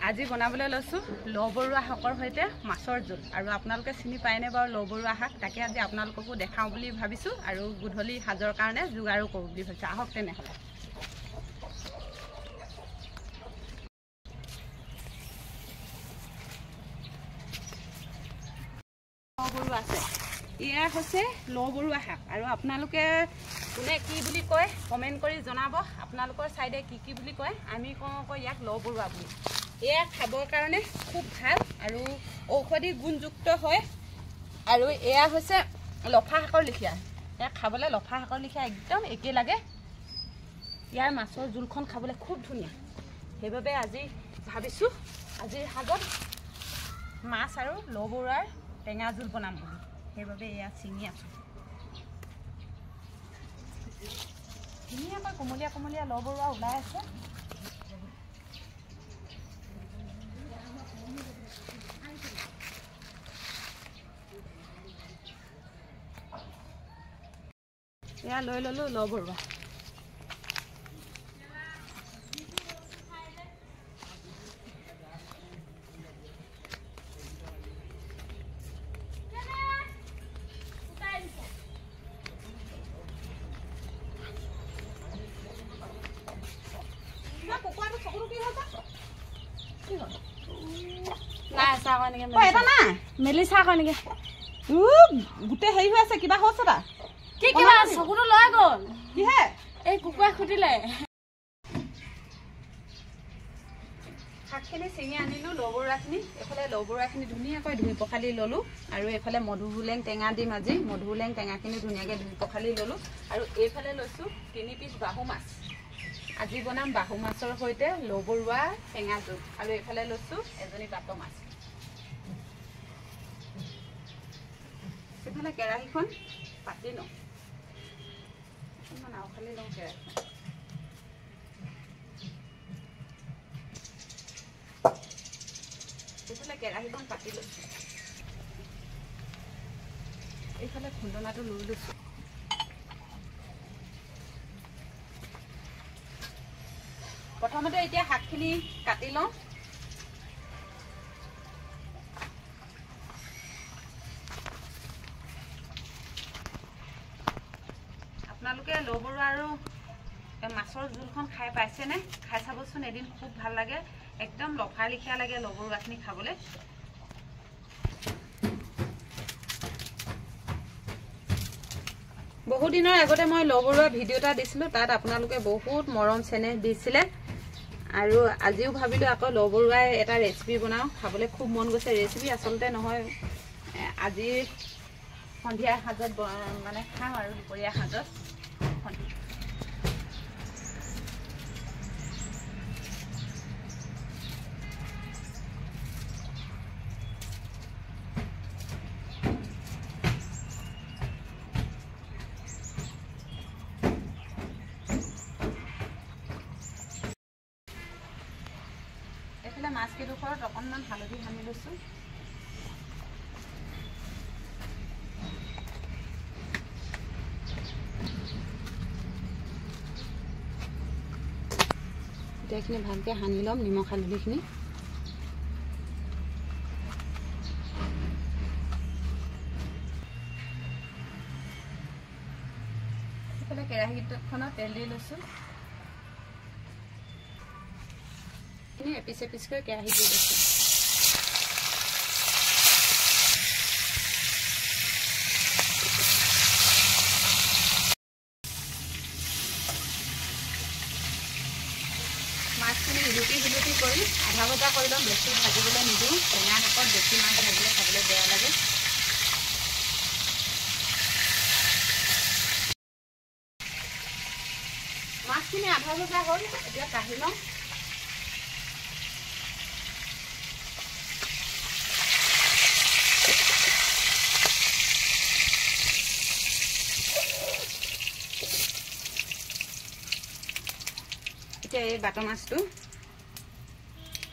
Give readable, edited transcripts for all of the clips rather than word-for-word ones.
আজি বনাবলৈ লৈছোঁ লবৰুৱা শাকৰ সৈতে মাছৰ জোল আৰু আপোনালোকে চিনি পায়নে বাৰু লবৰুৱা শাক তাকে আজি আপোনালোককো দেখাওঁ বুলি ভাবিছোঁ আৰু গধূলি সাজৰ কাৰণে যোগাৰো কৰোঁ বুলি ভাবিছোঁ আহক তেনেহ'লে লবৰুৱা আছে এয়া হৈছে লবৰুৱা শাক আৰু আপোনালোকে কোনে কি বুলি কয় কমেণ্ট কৰি জনাব আপোনালোকৰ সাইডে কি বুলি কয় আমি কওঁ ইয়াক লবৰুৱা বুলি এয়া খাবৰ কাৰণে খুব ভাল আৰু ঔষধি গুণযুক্ত হয় আৰু এয়া হৈছে লফা শাকৰ লিখিয়া এয়া খাবলৈ লফা শাকৰ লিখিয়া একদম একে লাগে ইয়াৰ মাছৰ জোলখন খাবলৈ খুব ধুনীয়া সেইবাবে আজি ভাবিছোঁ আজিৰ সাজত মাছ আৰু লবৰুৱাৰ টেঙা জোল বনাম বুলি সেইবাবে এয়া চিঙি আছোঁ ধুনীয়াকৈ কোমলীয়া কোমলীয়া লবৰুৱা ওলাই আছে এয়া লৈ ল'লোঁ লবৰুৱা মেলি চাহ কয় নেকি গোটেই হেৰি হৈ আছে কিবা হৈছে তা কি কিবা চকুটো লৈ গ'ল কিহে এই কুকুৰা খুটিলে শাকখিনি চিঙি আনিলোঁ লবৰুৱাখিনি এইফালে লবৰুৱাখিনি ধুনীয়াকৈ ধুই পখালি ল'লোঁ আৰু এইফালে মধুসোলেং টেঙা দিম আজি মধুসোলেং টেঙাখিনি ধুনীয়াকৈ ধুই পখালি ল'লোঁ আৰু এইফালে লৈছোঁ 3 পিচ বাহু মাছ আজি বনাম বাহু মাছৰ সৈতে লবৰুৱা টেঙা জোল আৰু এইফালে লৈছোঁ এজনী পাত মাছ এইফালে কেৰাহীখন পাতি লওঁ অকণমান আওখালি লওঁ কেৰাহীখন এইফালে কেৰাহীখন পাতি লৈছোঁ এইফালে খুন্দনাটো লৈ লৈছোঁ প্ৰথমতে এতিয়া শাকখিনি কাটি লওঁ আপোনালোকে লবৰুৱা আৰু মাছৰ জোলখন খাই পাইছেনে খাই চাবচোন এদিন খুব ভাল লাগে একদম লফা লিখিয়া লাগে লবৰুৱাখিনি খাবলৈ বহু দিনৰ আগতে মই লবৰুৱা ভিডিঅ' এটা দিছিলোঁ তাত আপোনালোকে বহুত মৰম চেনেহ দিছিলে আৰু আজিও ভাবিলোঁ আকৌ লবৰুৱাই এটা ৰেচিপি বনাওঁ খাবলৈ খুব মন গৈছে ৰেচিপি আচলতে নহয় আজি সন্ধিয়া সাজত মানে খাওঁ আৰু দুপৰীয়া সাজত এইফালে মাছকেইডোখৰত অকণমান হালধি সানি লৈছোঁ এইখিনি ভালকৈ সানি ল'ম নিমখ হালধিখিনি এইফালে কেৰাহীখনত তেল দি লৈছোঁ এপিচ এপিচকৈ কেৰাহীত দি লৈছোঁ মাছখিনি হিলুটি কৰি আধা ভজা কৰি ল'ম বেছি ভাজিবলৈ নিদিওঁ টেঙা শাকত বেছি মাছ ভাজিলে খাবলৈ বেয়া লাগে মাছখিনি আধা ভজা হ'ল এতিয়া কাঢ়ি লওঁ এতিয়া এই বাট মাছটো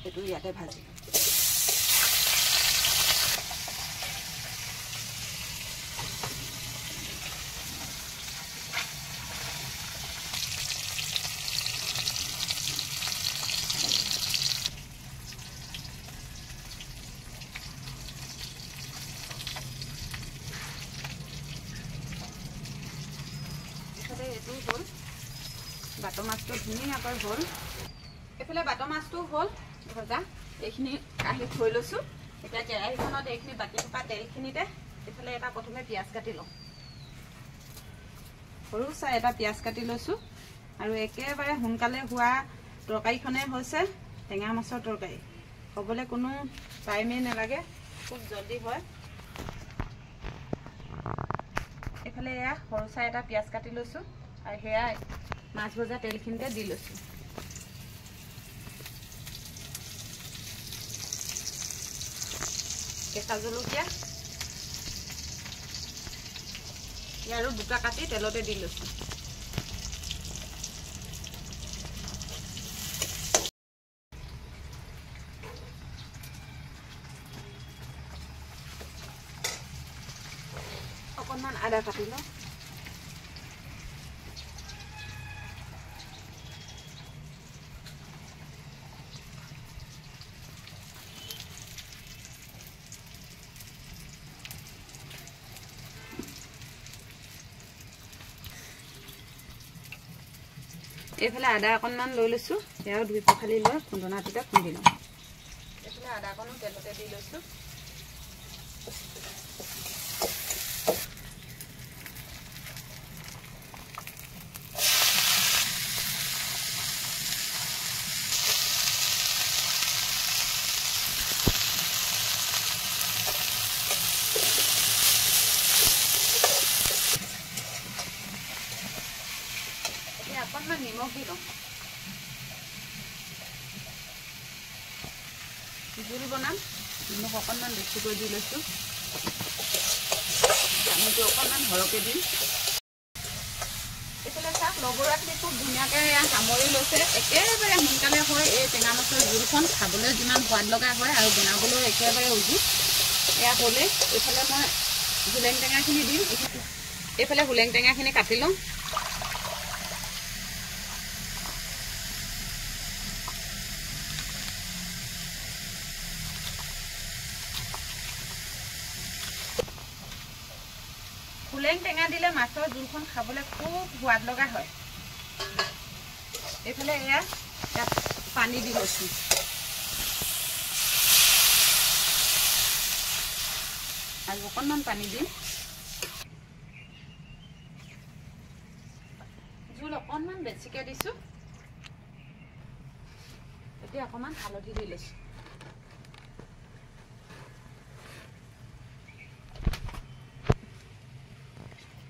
এইটো ইয়াতে ভাজি বাটৰ মাছটো ধুনীয়াকৈ হ'ল এইফালে বাটৰ মাছটো হ'ল ভজা এইখিনি কাঢ়ি থৈ লৈছোঁ এতিয়া কেৰাহীখনত এইখিনি বাকি থকা তেলখিনিতে এইফালে এটা প্ৰথমে পিঁয়াজ কাটি লওঁ সৰু চাই এটা পিঁয়াজ কাটি লৈছোঁ আৰু একেবাৰে সোনকালে হোৱা তৰকাৰীখনে হৈছে টেঙা মাছৰ তৰকাৰী হ'বলৈ কোনো টাইমেই নালাগে খুব জলদি হয় এইফালে এয়া সৰু চাই এটা পিঁয়াজ কাটি লৈছোঁ আৰু সেয়া মাছ ভজা তেলখিনিতে দি লৈছোঁ কেঁচা জলকীয়া আৰু দুটা কাটি তেলতে দি লৈছোঁ অকণমান আদা কাটি লওঁ এইফালে আদা অকণমান লৈ লৈছোঁ সেয়াও ধুই পখালি লৈ খুন্দনাটোতে খুন্দি লওঁ এইফালে আদা অকণো তেলতে দি লৈছোঁ অকণমান নিমখ দি লওঁ জোল বনাম নিমখ অকণমান বেছিকৈ দি লৈছোঁ চামুচটো অকণমান সৰহকৈ দিম এইফালে চাওক লবৰাখিনি খুব ধুনীয়াকৈ সামৰি লৈছে একেবাৰে সোনকালে হয় এই টেঙা মাছৰ জোলখন খাবলৈ যিমান সোৱাদ লগা হয় আৰু বনাবলৈও একেবাৰে উচিত এয়া হ'লে এইফালে মই হোলেং টেঙাখিনি দিম এইফালে হোলেং টেঙাখিনি কাটি লওঁ হোলেং টেঙা দিলে মাছৰ জোলখন খাবলৈ খুব সোৱাদ লগা হয় এইফালে এয়া ইয়াত পানী দি লৈছোঁ আৰু অকণমান পানী দিম জোল অকণমান বেছিকৈ দিছোঁ এতিয়া অকণমান হালধি দি লৈছোঁ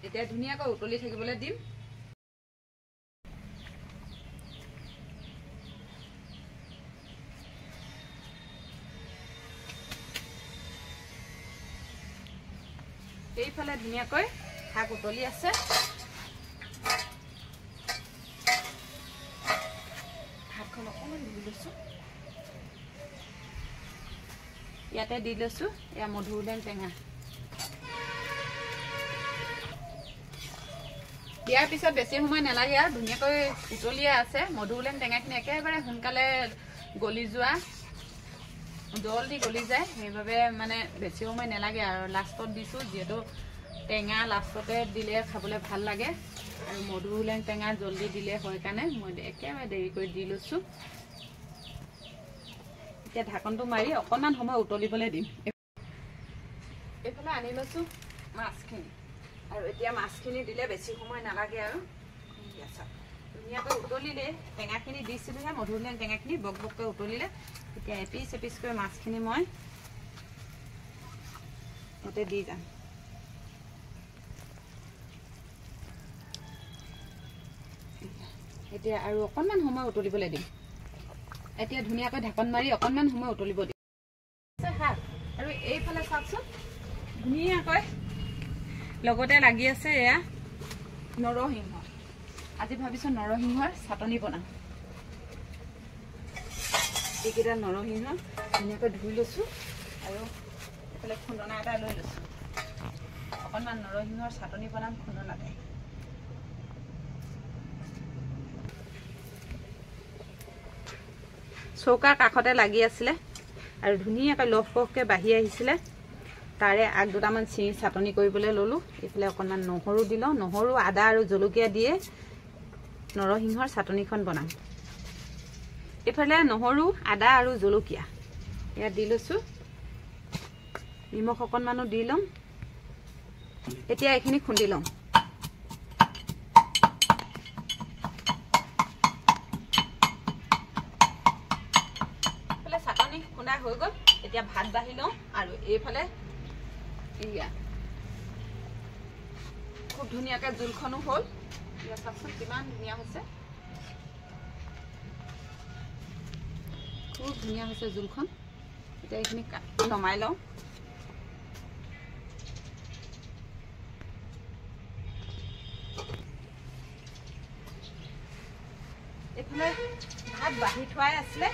এতিয়া ধুনীয়াকৈ উতলি থাকিবলৈ দিম এইফালে ধুনীয়াকৈ শাক উতলি আছে ভাতখন অকণমান দি লৈছোঁ ইয়াতে দি লৈছোঁ এয়া মধুসোলেং টেঙা দিয়াৰ পিছত বেছি সময় নালাগে আৰু ধুনীয়াকৈ উতলিয়ে আছে মধুসোলেং টেঙাখিনি একেবাৰে সোনকালে গলি যোৱা জলদি গলি যায় সেইবাবে মানে বেছি সময় নালাগে আৰু লাষ্টত দিছোঁ যিহেতু টেঙা লাষ্টতে দিলে খাবলৈ ভাল লাগে আৰু মধুসোলেং টেঙা জলদি দিলে হয় কাৰণে মই একেবাৰে দেৰি কৰি দি লৈছোঁ এতিয়া ঢাকনটো মাৰি অকণমান সময় উতলিবলৈ দিম এইফালে আনি লৈছোঁ মাছখিনি আৰু এতিয়া মাছখিনি দিলে বেছি সময় নালাগে আৰু ধুনীয়াকৈ উতলিলে টেঙাখিনি দিছিলোঁহে মধুসোলেং টেঙাখিনি বক বককৈ উতলিলে এতিয়া এপিচ এপিচকৈ মাছখিনি মই ইয়াতে দি যাম এতিয়া আৰু অকণমান সময় উতলিবলৈ দিম এতিয়া ধুনীয়াকৈ ঢাকন মাৰি অকণমান সময় উতলিব দিম শাক আৰু এইফালে চাওকচোন ধুনীয়াকৈ লগতে লাগি আছে এয়া নৰসিংহ আজি ভাবিছোঁ নৰসিংহৰ চাটনি বনাম এইকেইটা নৰসিংহ ধুনীয়াকৈ ধুই লৈছোঁ আৰু এইফালে খুন্দনা এটা লৈ লৈছোঁ অকণমান নৰসিংহৰ চাটনি বনাম খুন্দনাতে চৌকাৰ কাষতে লাগি আছিলে আৰু ধুনীয়াকৈ লহপহকৈ বাঢ়ি আহিছিলে তাৰে আগ দুটামান চিঙি চাটনি কৰিবলৈ ল'লোঁ এইফালে অকণমান নহৰু দিলোঁ নহৰু আদা আৰু জলকীয়া দিয়ে নৰসিংহৰ চাটনিখন বনাম এফালে নহৰু আদা আৰু জলকীয়া ইয়াত দি লৈছো নিমখ অকণমানো দি লম এতিয়া এইখিনি খুন্দি লম এফালে চাটনি খুন্দা হৈ গ'ল এতিয়া ভাত বাঢ়ি লওঁ আৰু এইফালে ইয়া খুব ধুনীয়াকে জোলখনো হ'ল ইয়া চাচোন কিমান ধুনীয়া হৈছে খুব ধুনীয়া হৈছে জোলখন এতিয়া এইখিনি নমাই লওঁ এইফালে ভাত বাঢ়ি থোৱাই আছিলে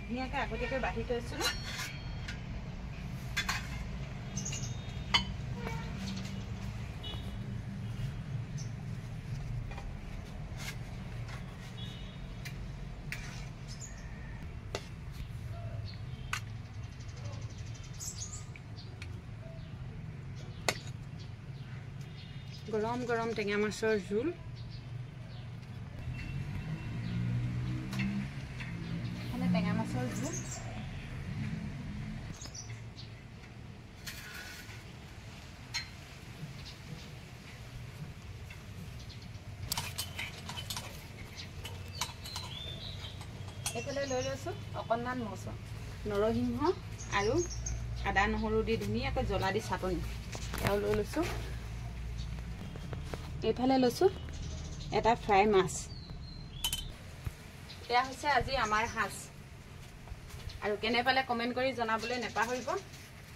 ধুনীয়াকৈ আগতীয়াকৈ বাঢ়ি থৈছিলোঁ গৰম গৰম টেঙা মাছৰ জোল টেঙা মাছৰ জোল এইফালে লৈ লৈছোঁ অকণমান নৰসিংহ আৰু আদা নহৰু দি ধুনীয়াকৈ জ্বলা দি চাটনি এয়াও লৈ লৈছোঁ এইফালে লৈছোঁ এটা ফ্ৰাই মাছ এয়া হৈছে আজি আমাৰ সাজ আৰু কেনে পালে কমেণ্ট কৰি জনাবলৈ নেপাহৰিব